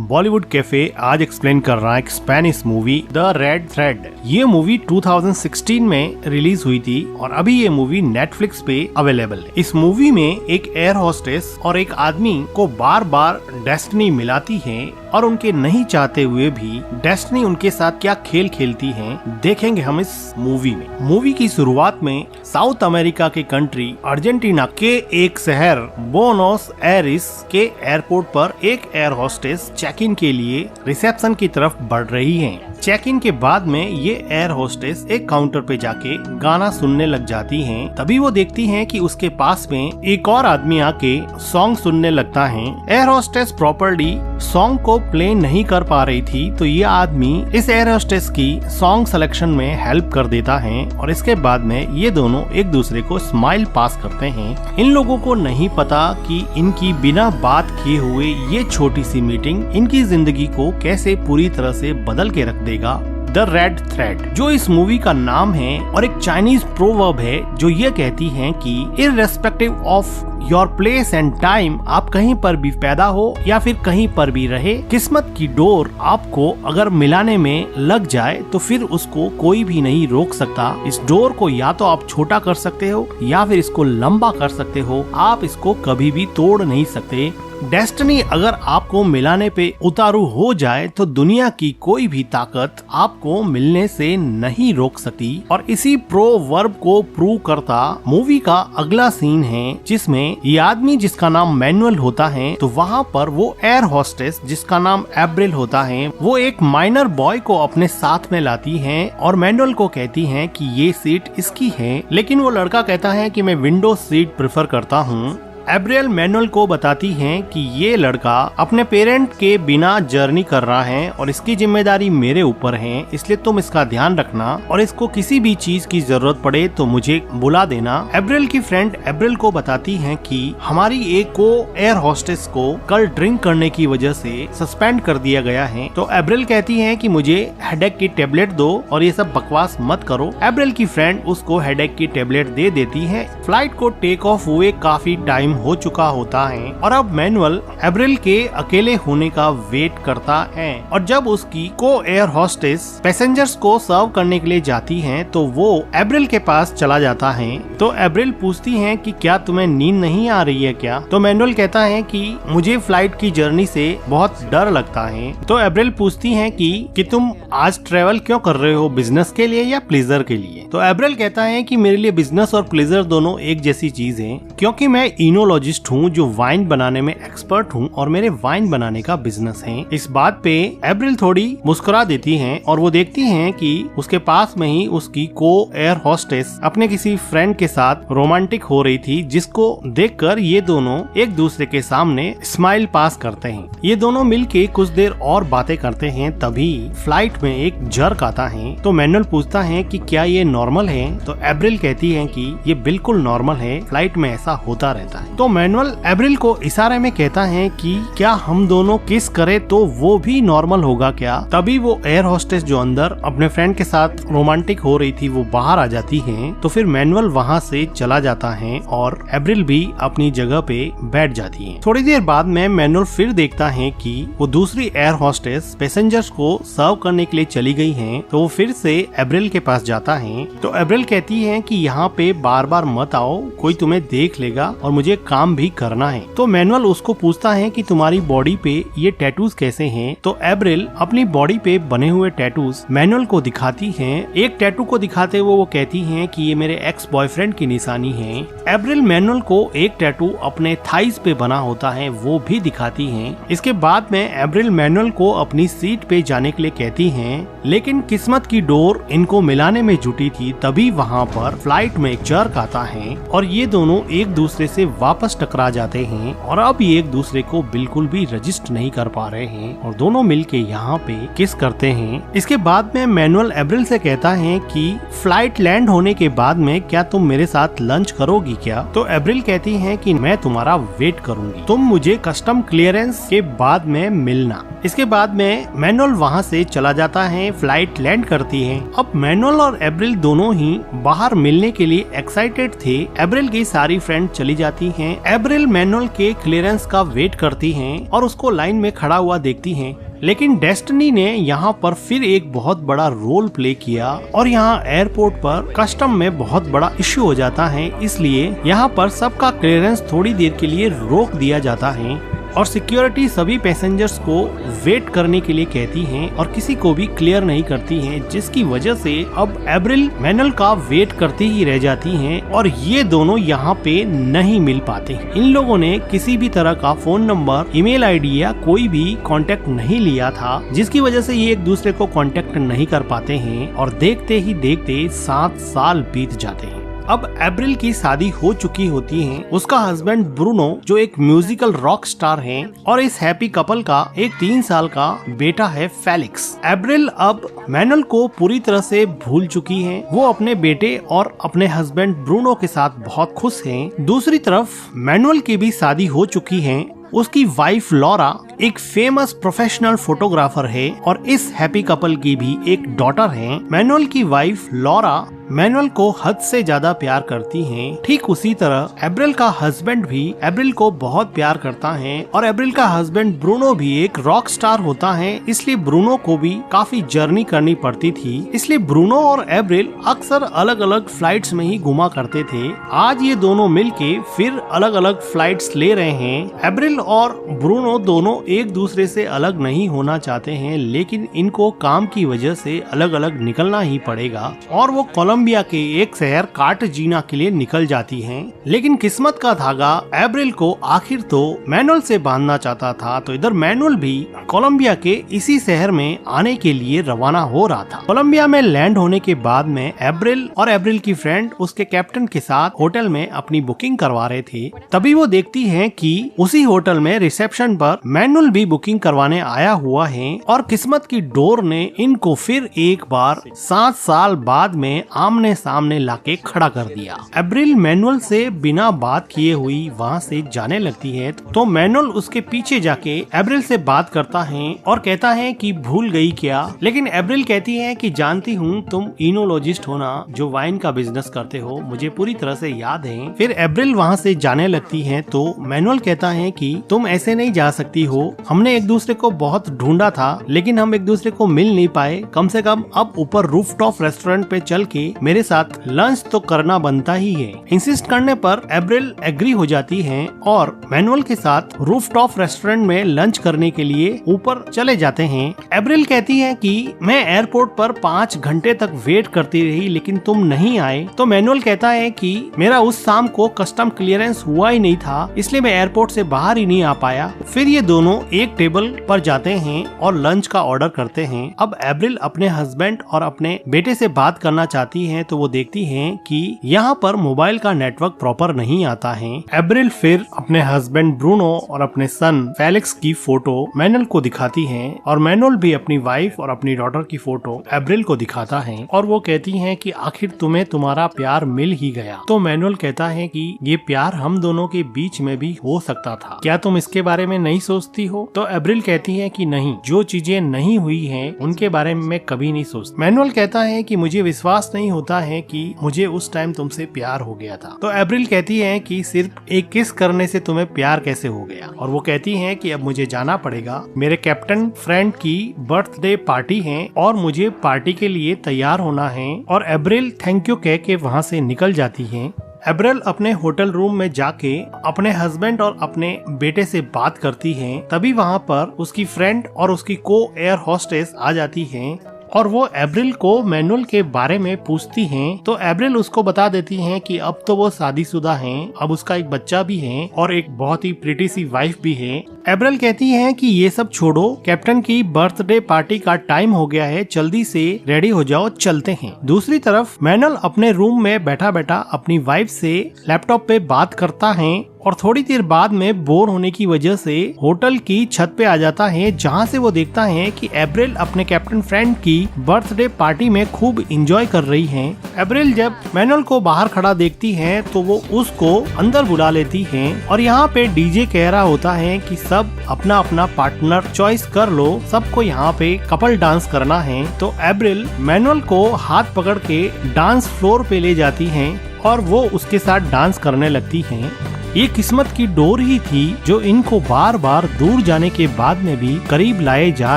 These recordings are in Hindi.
बॉलीवुड कैफे आज एक्सप्लेन कर रहा है एक Spanish movie the red thread. ये मूवी 2016 में रिलीज हुई थी और अभी ये मूवी नेटफ्लिक्स पे अवेलेबल है। इस मूवी में एक एयर होस्टेस और एक आदमी को बार बार डेस्टिनी मिलाती है और उनके नहीं चाहते हुए भी डेस्टिनी उनके साथ क्या खेल खेलती है, देखेंगे हम इस मूवी में। मूवी की शुरुआत में साउथ अमेरिका के कंट्री अर्जेंटीना के एक शहर बोनोस एरिस के एयरपोर्ट पर एक एयर होस्टेस चेक इन के लिए रिसेप्शन की तरफ बढ़ रही है। चेक इन के बाद में ये एयर होस्टेस एक काउंटर पे जाके गाना सुनने लग जाती हैं। तभी वो देखती हैं कि उसके पास में एक और आदमी आके सॉन्ग सुनने लगता है। एयर होस्टेस प्रॉपर्ली सॉन्ग को प्ले नहीं कर पा रही थी, तो ये आदमी इस एयर होस्टेस की सॉन्ग सिलेक्शन में हेल्प कर देता है और इसके बाद में ये दोनों एक दूसरे को स्माइल पास करते हैं। इन लोगों को नहीं पता कि इनकी बिना बात किए हुए ये छोटी सी मीटिंग इनकी जिंदगी को कैसे पूरी तरह से बदल के रख देगा। द रेड थ्रेड जो इस मूवी का नाम है और एक चाइनीज प्रोवर्ब है जो ये कहती है कि irrespective of your place and time, आप कहीं पर भी पैदा हो या फिर कहीं पर भी रहे, किस्मत की डोर आपको अगर मिलाने में लग जाए तो फिर उसको कोई भी नहीं रोक सकता। इस डोर को या तो आप छोटा कर सकते हो या फिर इसको लंबा कर सकते हो, आप इसको कभी भी तोड़ नहीं सकते। डेस्टिनी अगर आपको मिलाने पे उतारू हो जाए तो दुनिया की कोई भी ताकत आपको मिलने से नहीं रोक सकती। और इसी प्रोवर्ब को प्रूव करता मूवी का अगला सीन है जिसमें ये आदमी जिसका नाम मैनुअल होता है, तो वहाँ पर वो एयर होस्टेस जिसका नाम एब्रिल होता है, वो एक माइनर बॉय को अपने साथ में लाती है और मैनुअल को कहती है कि ये सीट इसकी है, लेकिन वो लड़का कहता है कि मैं विंडो सीट प्रेफर करता हूँ। एब्रियल मैनुअल को बताती हैं कि ये लड़का अपने पेरेंट के बिना जर्नी कर रहा है और इसकी जिम्मेदारी मेरे ऊपर है, इसलिए तुम इसका ध्यान रखना और इसको किसी भी चीज की जरूरत पड़े तो मुझे बुला देना। एब्रियल की फ्रेंड एब्रिल को बताती हैं कि हमारी एक को एयर होस्टेस को कल ड्रिंक करने की वजह से सस्पेंड कर दिया गया है, तो एब्रिल कहती है कि मुझे हेडेक की टेबलेट दो और ये सब बकवास मत करो। एब्रिल की फ्रेंड उसको हेडेक की टेबलेट दे देती है। फ्लाइट को टेक ऑफ हुए काफी टाइम हो चुका होता है और अब मैनुअल एब्रिल के अकेले होने का वेट करता है और जब उसकी को एयर होस्टेस पैसेंजर्स को सर्व करने के लिए जाती है तो वो एब्रिल के पास चला जाता है। तो एब्रिल पूछती है कि क्या तुम्हें नींद नहीं आ रही है क्या? तो मैनुअल कहता है कि मुझे फ्लाइट की जर्नी से बहुत डर लगता है। तो एब्रिल पूछती है कि तुम आज ट्रेवल क्यों कर रहे हो, बिजनेस के लिए या प्लेजर के लिए? तो एब्रिल कहता है कि मेरे लिए बिजनेस और प्लेजर दोनों एक जैसी चीज है, क्योंकि मैं इनोलॉजिस्ट हूँ जो वाइन बनाने में एक्सपर्ट हूँ और मेरे वाइन बनाने का बिजनेस है। इस बात पे एब्रिल थोड़ी मुस्कुरा देती हैं और वो देखती हैं कि उसके पास में ही उसकी को एयर होस्टेस अपने किसी फ्रेंड के साथ रोमांटिक हो रही थी, जिसको देखकर ये दोनों एक दूसरे के सामने स्माइल पास करते हैं। ये दोनों मिलके कुछ देर और बातें करते हैं, तभी फ्लाइट में एक जर्क आता है। तो मैनुअल पूछता है कि क्या ये नॉर्मल है? तो एब्रिल कहती है कि ये बिल्कुल नॉर्मल है, फ्लाइट में ऐसा होता रहता है। तो मैनुअल एब्रिल को इशारे में कहता है कि क्या हम दोनों किस करे तो वो भी नॉर्मल होगा क्या? तभी वो एयर होस्टेस जो अंदर अपने फ्रेंड के साथ रोमांटिक हो रही थी वो बाहर आ जाती है। तो फिर मैनुअल वहाँ से चला जाता है और एब्रिल भी अपनी जगह पे बैठ जाती है। थोड़ी देर बाद में मैनुअल फिर देखता है कि वो दूसरी एयर होस्टेस पैसेंजर्स को सर्व करने के लिए चली गई है। तो वो फिर से एब्रिल के पास जाता है। तो एब्रिल कहती है कि यहाँ पे बार बार मत आओ, कोई तुम्हें देख लेगा और मुझे काम भी करना है। तो मैनुअल उसको पूछता है कि तुम्हारी बॉडी पे ये टैटूज कैसे हैं? तो एब्रिल अपनी बॉडी पे बने हुए टैटूज मैनुअल को दिखाती हैं। एक टैटू को दिखाते हुए वो कहती हैं कि ये मेरे एक्स बॉयफ्रेंड की निशानी है। एब्रिल मैनुअल को एक टैटू अपने थाइस पे बना होता है वो भी दिखाती हैं। इसके बाद में एब्रिल मैनुअल को अपनी सीट पे जाने के लिए कहती हैं, लेकिन किस्मत की डोर इनको मिलाने में जुटी थी। तभी वहाँ पर फ्लाइट में एक जर्क आता है और ये दोनों एक दूसरे से वापस टकरा जाते हैं और अब ये एक दूसरे को बिल्कुल भी रजिस्ट नहीं कर पा रहे हैं और दोनों मिलके यहाँ पे किस करते हैं। इसके बाद में मैनुअल एब्रिल से कहता है कि फ्लाइट लैंड होने के बाद में क्या तुम मेरे साथ लंच करोगी क्या? तो एब्रिल कहती है कि मैं तुम्हारा वेट करूंगी, तुम मुझे कस्टम क्लियरेंस के बाद में मिलना। इसके बाद में मैनुअल वहाँ से चला जाता है, फ्लाइट लैंड करती है। अब मैनुअल और एब्रिल दोनों ही बाहर मिलने के लिए एक्साइटेड थे। एब्रिल की सारी फ्रेंड चली जाती हैं। एब्रिल मैनुअल के क्लियरेंस का वेट करती हैं और उसको लाइन में खड़ा हुआ देखती हैं। लेकिन डेस्टिनी ने यहाँ पर फिर एक बहुत बड़ा रोल प्ले किया और यहाँ एयरपोर्ट पर कस्टम में बहुत बड़ा इश्यू हो जाता है, इसलिए यहाँ पर सबका क्लियरेंस थोड़ी देर के लिए रोक दिया जाता है और सिक्योरिटी सभी पैसेंजर्स को वेट करने के लिए कहती हैं और किसी को भी क्लियर नहीं करती हैं, जिसकी वजह से अब एब्रिल मैनुअल का वेट करती ही रह जाती हैं और ये दोनों यहाँ पे नहीं मिल पाते। इन लोगों ने किसी भी तरह का फोन नंबर, ईमेल आईडी या कोई भी कांटेक्ट नहीं लिया था, जिसकी वजह से ये एक दूसरे को कांटेक्ट नहीं कर पाते हैं और देखते ही देखते 7 साल बीत जाते हैं। अब एब्रिल की शादी हो चुकी होती है। उसका हस्बैंड ब्रूनो जो एक म्यूजिकल रॉक स्टार है और इस हैप्पी कपल का एक 3 साल का बेटा है फेलिक्स। एब्रिल अब मैनुअल को पूरी तरह से भूल चुकी है। वो अपने बेटे और अपने हस्बैंड ब्रूनो के साथ बहुत खुश हैं। दूसरी तरफ मैनुअल की भी शादी हो चुकी है। उसकी वाइफ लॉरा एक फेमस प्रोफेशनल फोटोग्राफर है और इस हैप्पी कपल की भी एक डॉटर है। मैनुअल की वाइफ लॉरा मैनुअल को हद से ज्यादा प्यार करती हैं। ठीक उसी तरह एब्रिल का हस्बैंड भी एब्रिल को बहुत प्यार करता है और एब्रिल का हस्बैंड ब्रूनो भी एक रॉक स्टार होता है, इसलिए ब्रूनो को भी काफी जर्नी करनी पड़ती थी। इसलिए ब्रूनो और एब्रिल अक्सर अलग अलग फ्लाइट्स में ही घुमा करते थे। आज ये दोनों मिलके फिर अलग अलग फ्लाइट्स ले रहे हैं। एब्रिल और ब्रूनो दोनों एक दूसरे से अलग नहीं होना चाहते हैं, लेकिन इनको काम की वजह से अलग अलग निकलना ही पड़ेगा और वो कोलंबिया के एक शहर कार्टाजीना के लिए निकल जाती हैं। लेकिन किस्मत का धागा एब्रिल को आखिर तो मैनुअल से बांधना चाहता था, तो इधर मैनुअल भी कोलंबिया के इसी शहर में आने के लिए रवाना हो रहा था। कोलंबिया में लैंड होने के बाद में एब्रिल और एब्रिल की फ्रेंड उसके कैप्टन के साथ होटल में अपनी बुकिंग करवा रहे थे। तभी वो देखती है कि उसी होटल में रिसेप्शन पर मैनुअल भी बुकिंग करवाने आया हुआ है और किस्मत की डोर ने इनको फिर एक बार 7 साल बाद में आमने सामने लाके खड़ा कर दिया। एब्रिल मैनुअल से बिना बात किए हुई वहाँ से जाने लगती है, तो मैनुअल उसके पीछे जाके एब्रिल से बात करता है और कहता है कि भूल गई क्या। लेकिन एब्रिल कहती है कि जानती हूँ तुम इनोलॉजिस्ट हो ना, जो वाइन का बिजनेस करते हो, मुझे पूरी तरह से याद है। फिर एब्रिल वहाँ से जाने लगती है तो मैनुअल कहता है कि तुम ऐसे नहीं जा सकती हो, हमने एक दूसरे को बहुत ढूंढा था लेकिन हम एक दूसरे को मिल नहीं पाए। कम से कम अब ऊपर रूफटॉप रेस्टोरेंट पे चल के मेरे साथ लंच तो करना बनता ही है। इंसिस्ट करने पर एब्रिल एग्री हो जाती है और मैनुअल के साथ रूफटॉप रेस्टोरेंट में लंच करने के लिए ऊपर चले जाते हैं। एब्रिल कहती है कि मैं एयरपोर्ट पर 5 घंटे तक वेट करती रही लेकिन तुम नहीं आए। तो मैनुअल कहता है कि मेरा उस शाम को कस्टम क्लियरेंस हुआ ही नहीं था, इसलिए मैं एयरपोर्ट से बाहर ही नहीं आ पाया। फिर ये दोनों एक टेबल पर जाते हैं और लंच का ऑर्डर करते हैं। अब एब्रिल अपने हस्बैंड और अपने बेटे से बात करना चाहती है तो वो देखती है कि यहाँ पर मोबाइल का नेटवर्क प्रॉपर नहीं आता है। एब्रिल फिर अपने हस्बैंड ब्रूनो और अपने सन फेलिक्स की फोटो मैनुअल को दिखाती है और मैनुअल भी अपनी वाइफ और अपनी डॉटर की फोटो एब्रिल को दिखाता है और वो कहती है कि आखिर तुम्हें तुम्हारा प्यार मिल ही गया। तो मैनुअल कहता है कि ये प्यार हम दोनों के बीच में भी हो सकता था, क्या तुम इसके बारे में नहीं सोचती हो? तो एब्रिल कहती है कि नहीं, जो चीजें नहीं हुई हैं उनके बारे में मैं कभी नहीं सोचती। मैनुअल कहता है कि मुझे विश्वास नहीं होता है कि मुझे उस टाइम तुमसे प्यार हो गया था। तो एब्रिल कहती है कि सिर्फ एक किस करने से तुम्हें प्यार कैसे हो गया, और वो कहती है कि अब मुझे जाना पड़ेगा, मेरे कैप्टन फ्रेंड की बर्थडे पार्टी है और मुझे पार्टी के लिए तैयार होना है। और एब्रिल थैंक यू कह के वहाँ से निकल जाती है। एब्रिल अपने होटल रूम में जाके अपने हस्बैंड और अपने बेटे से बात करती है। तभी वहाँ पर उसकी फ्रेंड और उसकी को एयर होस्टेस आ जाती है और वो एब्रिल को मैनुअल के बारे में पूछती हैं। तो एब्रिल उसको बता देती हैं कि अब तो वो शादीशुदा हैं, अब उसका एक बच्चा भी है और एक बहुत ही प्रीटी सी वाइफ भी है। एब्रिल कहती है कि ये सब छोड़ो, कैप्टन की बर्थडे पार्टी का टाइम हो गया है, जल्दी से रेडी हो जाओ, चलते हैं। दूसरी तरफ मैनुअल अपने रूम में बैठा बैठा अपनी वाइफ से लैपटॉप पे बात करता है और थोड़ी देर बाद में बोर होने की वजह से होटल की छत पे आ जाता है, जहाँ से वो देखता है कि अप्रैल अपने कैप्टन फ्रेंड की बर्थडे पार्टी में खूब एंजॉय कर रही है। अप्रैल जब मैनुअल को बाहर खड़ा देखती है तो वो उसको अंदर बुला लेती है और यहाँ पे डीजे कह रहा होता है कि सब अपना अपना पार्टनर चॉइस कर लो, सबको यहाँ पे कपल डांस करना है। तो अप्रैल मैनुअल को हाथ पकड़ के डांस फ्लोर पे ले जाती है और वो उसके साथ डांस करने लगती हैं। ये किस्मत की डोर ही थी जो इनको बार बार दूर जाने के बाद में भी करीब लाए जा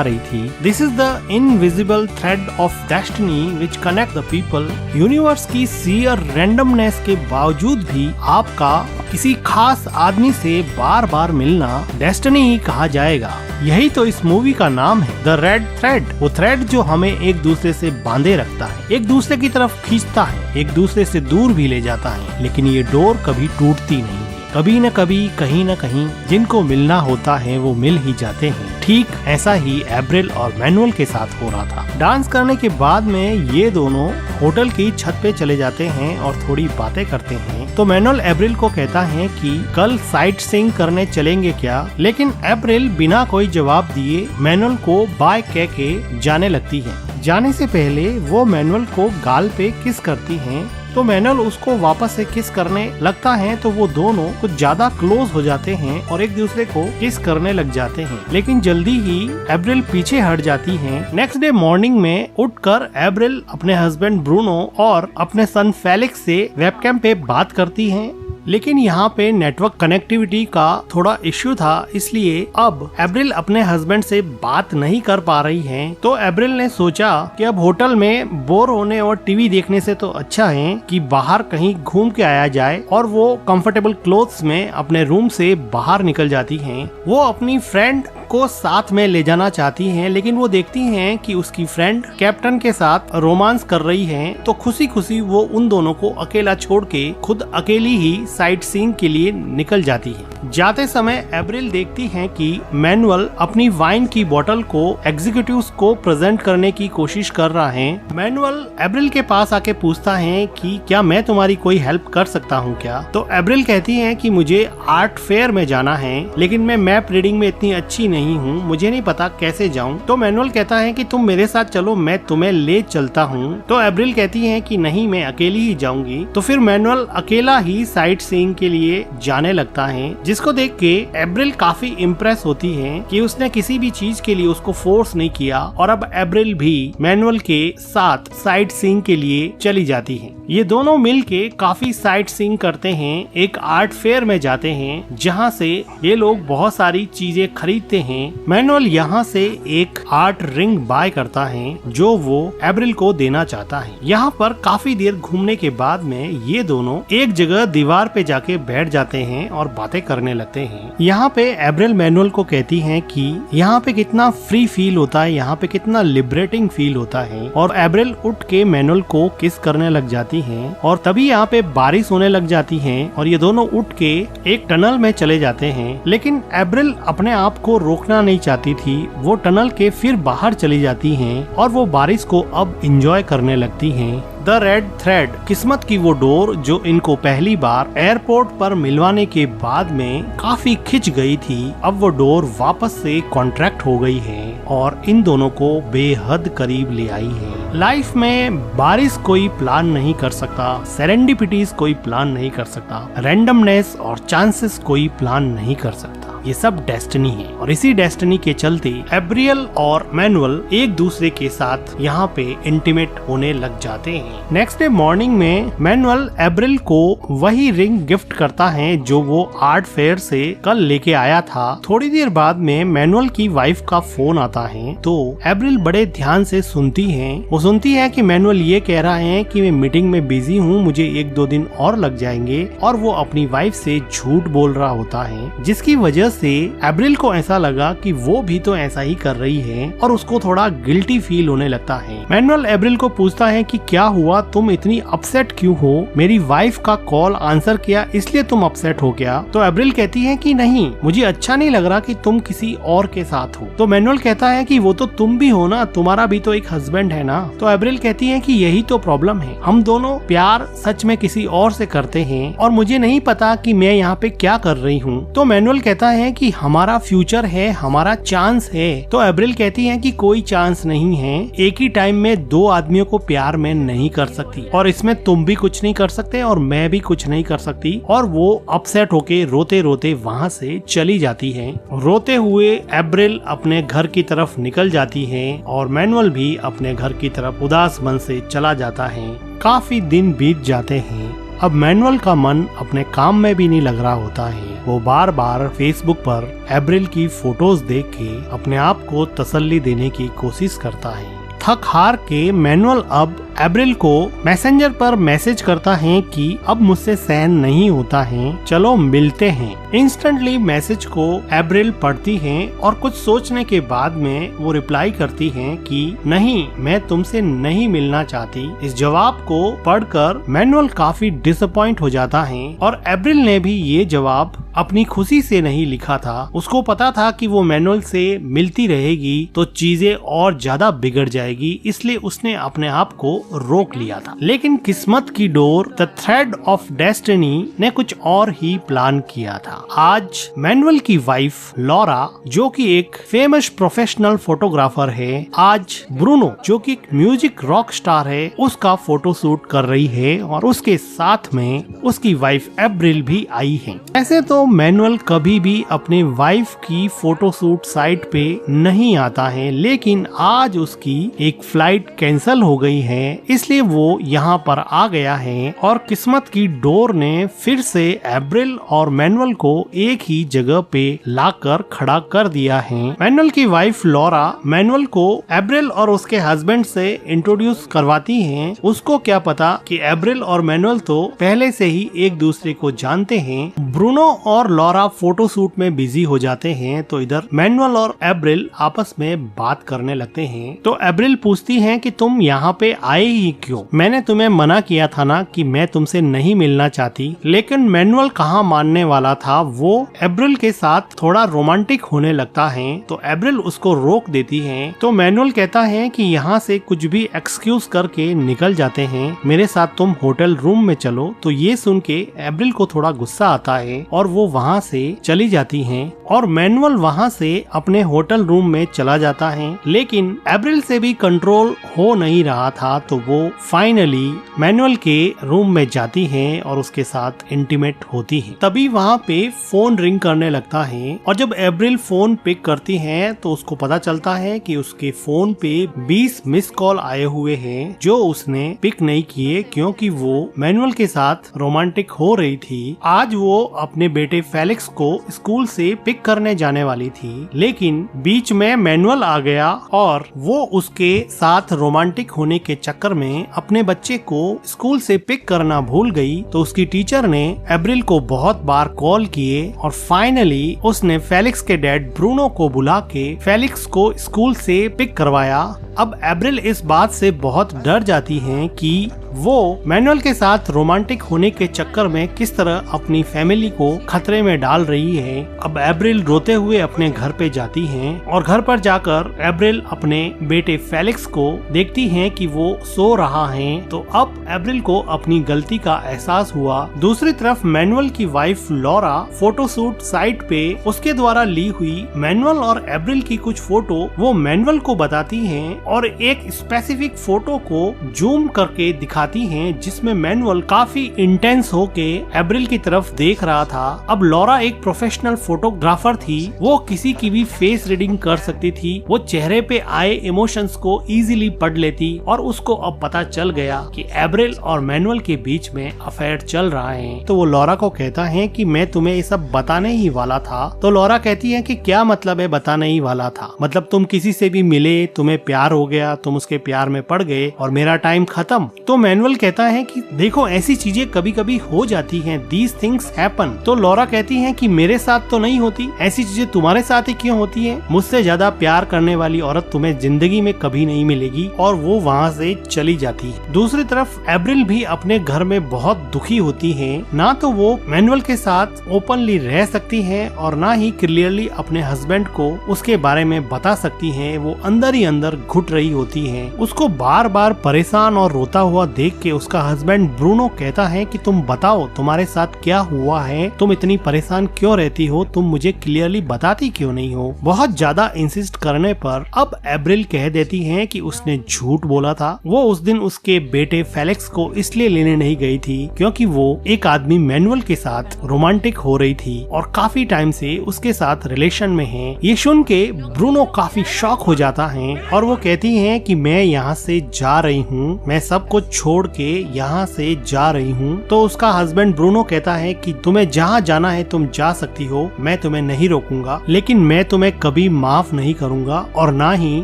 रही थी। This is the invisible thread of destiny which connect the people. Universe की सीयर रैंडमनेस के बावजूद भी आपका किसी खास आदमी से बार बार मिलना डेस्टिनी ही कहा जाएगा। यही तो इस मूवी का नाम है, द रेड थ्रेड। वो थ्रेड जो हमें एक दूसरे से बांधे रखता है, एक दूसरे की तरफ खींचता है, एक दूसरे से दूर भी ले जाता है, लेकिन ये डोर कभी टूटती नहीं। कभी न कभी कहीं न कहीं जिनको मिलना होता है वो मिल ही जाते हैं। ठीक ऐसा ही अप्रैल और मैनुअल के साथ हो रहा था। डांस करने के बाद में ये दोनों होटल की छत पे चले जाते हैं और थोड़ी बातें करते हैं। तो मैनुअल अप्रैल को कहता है कि कल साइट सीइंग करने चलेंगे क्या, लेकिन अप्रैल बिना कोई जवाब दिए मैनुअल को बाय कह के जाने लगती है। जाने से पहले वो मैनुअल को गाल पे किस करती हैं, तो मैनुअल उसको वापस से किस करने लगता है, तो वो दोनों कुछ ज्यादा क्लोज हो जाते हैं और एक दूसरे को किस करने लग जाते हैं। लेकिन जल्दी ही अप्रैल पीछे हट जाती है। नेक्स्ट डे मॉर्निंग में उठकर अप्रैल अपने हस्बैंड ब्रूनो और अपने सन फेलिक्स से वेबकैम पे बात करती है, लेकिन यहाँ पे नेटवर्क कनेक्टिविटी का थोड़ा इश्यू था, इसलिए अब अप्रैल अपने हस्बैंड से बात नहीं कर पा रही है। तो अप्रैल ने सोचा कि अब होटल में बोर होने और टीवी देखने से तो अच्छा है कि बाहर कहीं घूम के आया जाए, और वो कंफर्टेबल क्लोथ्स में अपने रूम से बाहर निकल जाती हैं। वो अपनी फ्रेंड को साथ में ले जाना चाहती हैं, लेकिन वो देखती हैं कि उसकी फ्रेंड कैप्टन के साथ रोमांस कर रही है। तो खुशी खुशी वो उन दोनों को अकेला छोड़ के खुद अकेली ही साइट सीइंग के लिए निकल जाती है। जाते समय अप्रैल देखती हैं कि मैनुअल अपनी वाइन की बोतल को एग्जीक्यूटिव्स को प्रेजेंट करने की कोशिश कर रहा है। मैनुअल अप्रैल के पास आके पूछता है कि क्या मैं तुम्हारी कोई हेल्प कर सकता हूँ क्या। तो अप्रैल कहती है कि मुझे आर्ट फेयर में जाना है, लेकिन मैं मैप रीडिंग में इतनी अच्छी नहीं हूँ, मुझे नहीं पता कैसे जाऊँ। तो मैनुअल कहता है कि तुम मेरे साथ चलो, मैं तुम्हें ले चलता हूँ। तो अप्रैल कहती है कि नहीं, मैं अकेली ही जाऊंगी। तो फिर मैनुअल अकेला ही साइट सीइंग के लिए जाने लगता है, जिसको देख के अप्रैल काफी इम्प्रेस होती है कि उसने किसी भी चीज के लिए उसको फोर्स नहीं किया, और अब अप्रैल भी मैनुअल के साथ साइट सीइंग के लिए चली जाती है। ये दोनों मिलके काफी साइट सीइंग करते हैं, एक आर्ट फेयर में जाते हैं जहाँ से ये लोग बहुत सारी चीजें खरीदते हैं। मैनुअल यहाँ से एक आर्ट रिंग बाय करता है जो वो अप्रैल को देना चाहता है। यहाँ पर काफी देर घूमने के बाद में ये दोनों एक जगह दीवार पे जाके बैठ जाते हैं और बातें करने लगते हैं। यहाँ पे अप्रैल मैनुअल को कहती है कि यहाँ पे कितना फ्री फील होता है, यहाँ पे कितना लिबरेटिंग फील होता है, और अप्रैल उठ के मैनुअल को किस करने लग जाती है। और तभी यहाँ पे बारिश होने लग जाती है और ये दोनों उठ के एक टनल में चले जाते हैं। लेकिन अप्रैल अपने आप को रोकना नहीं चाहती थी, वो टनल के फिर बाहर चली जाती हैं और वो बारिश को अब एंजॉय करने लगती हैं। द रेड थ्रेड, किस्मत की वो डोर जो इनको पहली बार एयरपोर्ट पर मिलवाने के बाद में काफी खिंच गई थी, अब वो डोर वापस से कॉन्ट्रैक्ट हो गई है और इन दोनों को बेहद करीब ले आई है। लाइफ में बारिश कोई प्लान नहीं कर सकता, सेरेंडिपिटीज कोई प्लान नहीं कर सकता, रैंडमनेस और चांसेस कोई प्लान नहीं कर सकता। ये सब डेस्टिनी है, और इसी डेस्टिनी के चलते अप्रैल और मैनुअल एक दूसरे के साथ यहाँ पे इंटीमेट होने लग जाते हैं। नेक्स्ट डे मॉर्निंग में मैनुअल अप्रैल को वही रिंग गिफ्ट करता है जो वो आर्ट फेयर से कल लेके आया था। थोड़ी देर बाद में मैनुअल की वाइफ का फोन आता है, तो अप्रैल बड़े ध्यान से सुनती है। वो सुनती है कि मैनुअल ये कह रहा है कि मैं मीटिंग में बिजी हूँ, मुझे 1-2 दिन और लग जाएंगे, और वो अपनी वाइफ से झूठ बोल रहा होता है, जिसकी वजह से एब्रिल को ऐसा लगा कि वो भी तो ऐसा ही कर रही है और उसको थोड़ा गिल्टी फील होने लगता है। मैनुअल एब्रिल को पूछता है कि क्या हुआ, तुम इतनी अपसेट क्यों हो, मेरी वाइफ का कॉल आंसर किया इसलिए तुम अपसेट हो क्या? तो एब्रिल कहती है कि नहीं, मुझे अच्छा नहीं लग रहा कि तुम किसी और के साथ हो। तो मैनुअल कहता है कि वो तो तुम भी हो ना, तुम्हारा भी तो एक हस्बैंड है ना। तो एब्रिल कहती है कि यही तो प्रॉब्लम है, हम दोनों प्यार सच में किसी और से करते हैं और मुझे नहीं पता कि मैं यहाँ पे क्या कर रही हूँ। तो मैनुअल कहता है कि हमारा फ्यूचर है, हमारा चांस है। तो एब्रिल कहती है कि कोई चांस नहीं है, एक ही टाइम में दो आदमियों को प्यार में नहीं कर सकती और इसमें तुम भी कुछ नहीं कर सकते और मैं भी कुछ नहीं कर सकती। और वो अपसेट होके रोते रोते वहाँ से चली जाती है। रोते हुए एब्रिल अपने घर की तरफ निकल जाती है और मैनुअल भी अपने घर की तरफ उदास मन से चला जाता है। काफी दिन बीत जाते हैं। अब मैनुअल का मन अपने काम में भी नहीं लग रहा होता है। वो बार बार फेसबुक पर एब्रिल की फोटोज देख के अपने आप को तसल्ली देने की कोशिश करता है। थक हार के मैनुअल अब एब्रिल को मैसेंजर पर मैसेज करता है कि अब मुझसे सहन नहीं होता है, चलो मिलते हैं। इंस्टेंटली मैसेज को एब्रिल पढ़ती है और कुछ सोचने के बाद में वो रिप्लाई करती है कि नहीं, मैं तुमसे नहीं मिलना चाहती। इस जवाब को पढ़कर मैनुअल काफी डिसअपॉइंट हो जाता है और एब्रिल ने भी ये जवाब अपनी खुशी से नहीं लिखा था। उसको पता था कि वो मैनुअल से मिलती रहेगी तो चीजें और ज्यादा बिगड़ जाएगी, इसलिए उसने अपने आप को रोक लिया था। लेकिन किस्मत की door, the thread of destiny ने कुछ और ही प्लान किया था। आज मैनुअल की वाइफ लॉरा, जो कि एक फेमस प्रोफेशनल फोटोग्राफर है, आज ब्रूनो, जो कि एक म्यूजिक रॉक स्टार है, उसका फोटो शूट कर रही है और उसके साथ में उसकी वाइफ एब्रिल भी आई है। ऐसे तो मैनुअल कभी भी अपने वाइफ की फोटोशूट साइट पे नहीं आता है, लेकिन आज उसकी एक फ्लाइट कैंसिल हो गई है, इसलिए वो यहाँ पर आ गया है और किस्मत की डोर ने फिर से एब्रिल और मैनुअल को एक ही जगह पे लाकर खड़ा कर दिया है। मैनुअल की वाइफ लॉरा मैनुअल को एब्रिल और उसके हस्बैंड से इंट्रोड्यूस करवाती है। उसको क्या पता कि एब्रिल और मैनुअल तो पहले से ही एक दूसरे को जानते हैं। ब्रूनो और लॉरा फोटोशूट में बिजी हो जाते हैं तो इधर मैनुअल और एब्रिल आपस में बात करने लगते हैं। तो एब्रिल पूछती है कि तुम यहाँ पे आए ही क्यों? मैंने तुम्हें मना किया था ना कि मैं तुमसे नहीं मिलना चाहती। लेकिन मैनुअल कहाँ मानने वाला था, वो एब्रिल के साथ थोड़ा रोमांटिक होने लगता है तो एब्रिल उसको रोक देती है। तो मैनुअल कहता है कि यहाँ से कुछ भी एक्सक्यूज करके निकल जाते हैं, मेरे साथ तुम होटल रूम में चलो। तो ये सुन के एब्रिल को थोड़ा गुस्सा आता है और वो वहाँ से चली जाती हैं और मैनुअल वहाँ से अपने होटल रूम में चला जाता है। लेकिन एब्रिल से भी कंट्रोल हो नहीं रहा था तो वो फाइनली मैनुअल के रूम में जाती है और उसके साथ इंटीमेट होती है। तभी वहाँ पे फोन रिंग करने लगता है और जब एब्रिल फोन पिक करती है तो उसको पता चलता है कि उसके फोन पे 20 मिस कॉल आए हुए हैं जो उसने पिक नहीं किए क्योंकि वो मैनुअल के साथ रोमांटिक हो रही थी। आज वो अपने बेटे फेलिक्स को स्कूल से पिक करने जाने वाली थी, लेकिन बीच में मैनुअल आ गया और वो उसके साथ रोमांटिक होने के चक्कर में अपने बच्चे को स्कूल से पिक करना भूल गई। तो उसकी टीचर ने एब्रिल को बहुत बार कॉल किए और फाइनली उसने फेलिक्स के डैड ब्रूनो को बुला के फेलिक्स को स्कूल से पिक करवाया। अब एब्रिल इस बात से बहुत डर जाती है कि वो मैनुअल के साथ रोमांटिक होने के चक्कर में किस तरह अपनी फैमिली को खतरे में डाल रही है। अब एब्रिल रोते हुए अपने घर पे जाती है और घर पर जाकर एब्रिल अपने बेटे फेलिक्स को देखती है कि वो सो रहा है। तो अब एब्रिल को अपनी गलती का एहसास हुआ। दूसरी तरफ मैनुअल की वाइफ लॉरा फोटोशूट साइट पे उसके द्वारा ली हुई मैनुअल और एब्रिल की कुछ फोटो वो मैनुअल को बताती है और एक स्पेसिफिक फोटो को जूम करके दिखाती हैं जिसमें मैनुअल काफी इंटेंस होके एब्रिल की तरफ देख रहा था। अब लॉरा एक प्रोफेशनल फोटोग्राफर थी, वो किसी की भी फेस रीडिंग कर सकती थी, वो चेहरे पे आए इमोशंस को इजीली पढ़ लेती और उसको अब पता चल गया कि एब्रिल और मैनुअल के बीच में अफेयर चल रहा है। तो वो लॉरा को कहता है कि मैं तुम्हें ये सब बताने ही वाला था। तो लॉरा कहती है कि क्या मतलब है बताने ही वाला था, मतलब तुम किसी से भी मिले, तुम्हें प्यार हो गया, तुम उसके प्यार में पड़ गए और मेरा टाइम खत्म। तो मैनुअल कहता है कि देखो ऐसी चीजें कभी कभी हो जाती हैं, दीज थिंग्स हैपन। तो लॉरा कहती है कि मेरे साथ तो नहीं होती, ऐसी चीजें तुम्हारे साथ ही क्यों होती है? मुझसे ज्यादा प्यार करने वाली औरत तुम्हें जिंदगी में कभी नहीं मिलेगी, और वो वहाँ से चली जाती है। दूसरी तरफ एप्रिल भी अपने घर में बहुत दुखी होती है। ना तो वो मैनुअल के साथ ओपनली रह सकती है और ना ही क्लियरली अपने हस्बैंड को उसके बारे में बता सकती है। वो अंदर ही अंदर घुट रही होती है। उसको बार बार परेशान और रोता हुआ देख के उसका हस्बैंड ब्रूनो कहता है कि तुम बताओ तुम्हारे साथ क्या हुआ है, तुम इतनी परेशान क्यों रहती हो, तुम मुझे क्लियरली बताती क्यों नहीं हो। बहुत ज्यादा इंसिस्ट करने पर अब एप्रिल कह देती है कि उसने झूठ बोला था। वो उस दिन उसके बेटे फेलिक्स को इसलिए लेने नहीं गई थी क्योंकि वो एक आदमी मैनुअल के साथ रोमांटिक हो रही थी और काफी टाइम से उसके साथ रिलेशन में है। ये सुन के ब्रूनो काफी शॉक हो जाता है और वो कहती है कि मैं यहाँ से जा रही हूँ, मैं सब कुछ छोड़ के यहाँ से जा रही हूँ। तो उसका हस्बैंड ब्रूनो कहता है कि तुम्हें जहाँ जाना है तुम जा सकती हो, मैं तुम्हें नहीं रोकूंगा, लेकिन मैं तुम्हें कभी माफ नहीं करूंगा और ना ही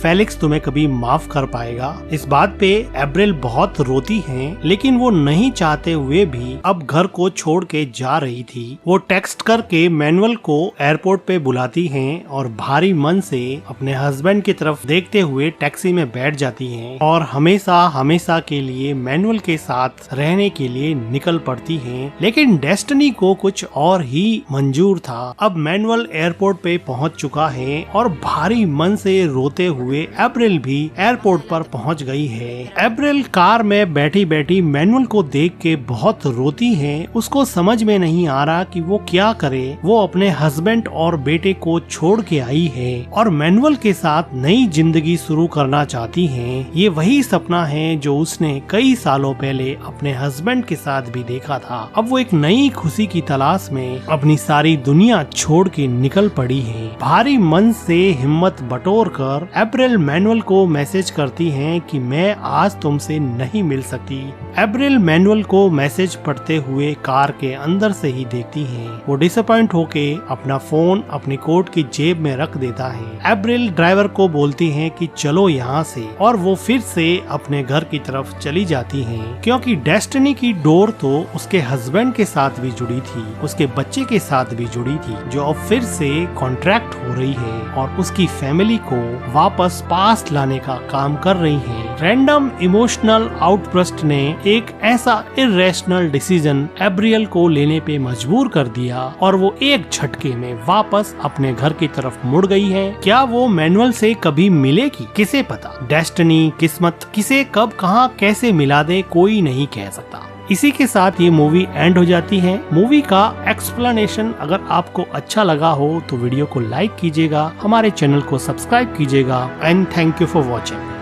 फेलिक्स तुम्हें कभी माफ कर पाएगा। इस बात पे एप्रिल बहुत रोती है, लेकिन वो नहीं चाहते हुए भी अब घर को छोड़ के जा रही थी। वो टेक्स्ट करके मैनुअल को एयरपोर्ट पे बुलाती है और भारी मन से अपने हस्बैंड की तरफ देखते हुए टैक्सी में बैठ जाती है और हमेशा हमेशा के लिए मैनुअल के साथ रहने के लिए निकल पड़ती है। लेकिन डेस्टिनी को कुछ और ही मंजूर था। अब मैनुअल एयरपोर्ट पे पहुंच चुका है और भारी मन से रोते हुए एप्रिल भी एयरपोर्ट पर पहुंच गई है। एप्रिल कार में बैठी बैठी मैनुअल को देख के बहुत रोती है। उसको समझ में नहीं आ रहा कि वो क्या करे। वो अपने हस्बैंड और बेटे को छोड़ के आई है और मैनुअल के साथ नई जिंदगी शुरू करना चाहती है। ये वही सपना है जो उसने कई सालों पहले अपने हस्बैंड के साथ भी देखा था। अब वो एक नई खुशी की तलाश में अपनी सारी दुनिया छोड़ के निकल पड़ी है। भारी मन से हिम्मत बटोर कर एप्रिल मैनुअल को मैसेज करती है कि मैं आज तुमसे नहीं मिल सकती। एप्रिल मैनुअल को मैसेज पढ़ते हुए कार के अंदर से ही देखती है। वो डिसअपॉइंट होके अपना फोन अपनी कोट की जेब में रख देता है। एप्रिल ड्राइवर को बोलती है कि चलो यहाँ से, और वो फिर से अपने घर की तरफ चली जाती है क्योंकि डेस्टिनी की डोर तो उसके हस्बैंड के साथ भी जुड़ी थी, उसके बच्चे के साथ भी जुड़ी थी, जो अब फिर से कॉन्ट्रैक्ट हो रही है और उसकी फैमिली को वापस पास लाने का काम कर रही है। रैंडम इमोशनल आउटबर्स्ट ने एक ऐसा इरेशनल डिसीजन एप्रिल को लेने पे मजबूर कर दिया और वो एक झटके में वापस अपने घर की तरफ मुड़ गई है। क्या वो मैनुअल से कभी मिलेगी, किसे पता। डेस्टिनी, किस्मत किसे कब कहां कैसे मिला दे कोई नहीं कह सकता। इसी के साथ ये मूवी एंड हो जाती है। मूवी का एक्सप्लेनेशन अगर आपको अच्छा लगा हो तो वीडियो को लाइक कीजिएगा, हमारे चैनल को सब्सक्राइब कीजिएगा and thank you for watching.